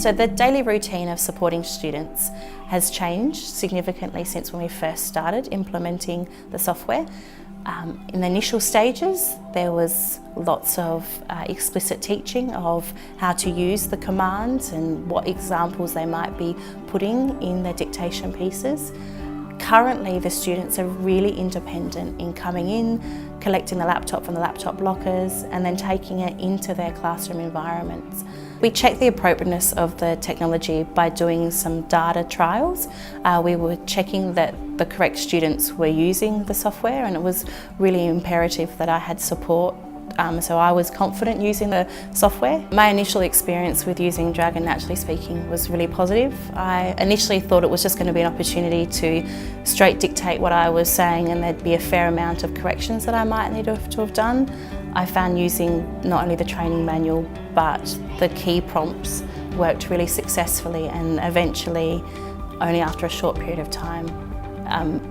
So the daily routine of supporting students has changed significantly since when we first started implementing the software. In the initial stages, there was lots of explicit teaching of how to use the commands and what examples they might be putting in their dictation pieces. Currently, the students are really independent in coming in, collecting the laptop from the laptop lockers and then taking it into their classroom environments. We check the appropriateness of the technology by doing some data trials. We were checking that the correct students were using the software, and it was really imperative that I had support. So I was confident using the software. My initial experience with using Dragon, naturally speaking, was really positive. I initially thought it was just going to be an opportunity to straight dictate what I was saying and there'd be a fair amount of corrections that I might need to have done. I found using not only the training manual but the key prompts worked really successfully, and eventually, only after a short period of time,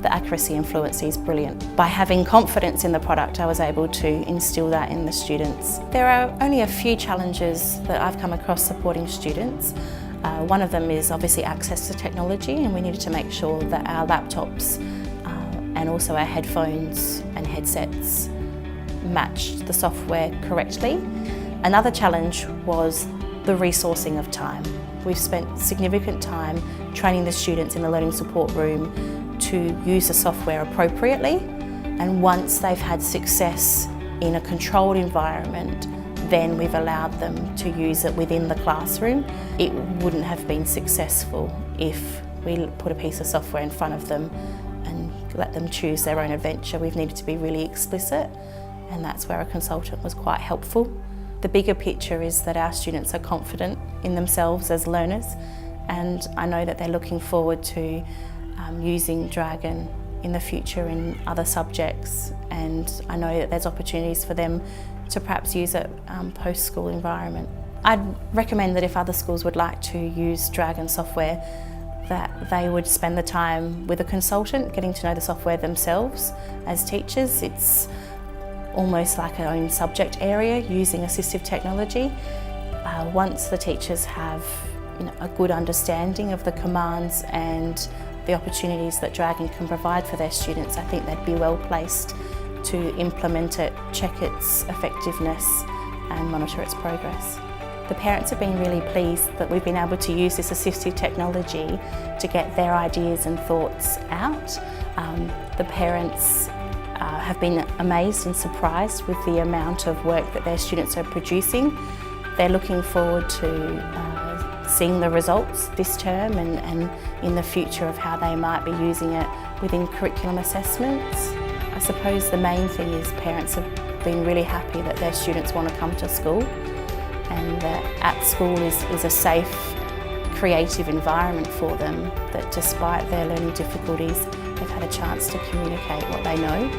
the accuracy and fluency is brilliant. By having confidence in the product, I was able to instill that in the students. There are only a few challenges that I've come across supporting students. One of them is obviously access to technology, and we needed to make sure that our laptops and also our headphones and headsets matched the software correctly. Another challenge was the resourcing of time. We've spent significant time training the students in the learning support room to use the software appropriately, and once they've had success in a controlled environment, then we've allowed them to use it within the classroom. It wouldn't have been successful if we put a piece of software in front of them and let them choose their own adventure. We've needed to be really explicit, and that's where a consultant was quite helpful. The bigger picture is that our students are confident in themselves as learners, and I know that they're looking forward to using Dragon in the future in other subjects, and I know that there's opportunities for them to perhaps use it post-school environment. I'd recommend that if other schools would like to use Dragon software, that they would spend the time with a consultant, getting to know the software themselves as teachers. It's almost like an own subject area using assistive technology. Once the teachers have a good understanding of the commands and the opportunities that Dragon can provide for their students, I think they'd be well placed to implement it, check its effectiveness and monitor its progress. The parents have been really pleased that we've been able to use this assistive technology to get their ideas and thoughts out. The parents have been amazed and surprised with the amount of work that their students are producing. They're looking forward to seeing the results this term and in the future of how they might be using it within curriculum assessments. I suppose the main thing is parents have been really happy that their students want to come to school, and that at school is a safe, creative environment for them, that despite their learning difficulties, they've had a chance to communicate what they know.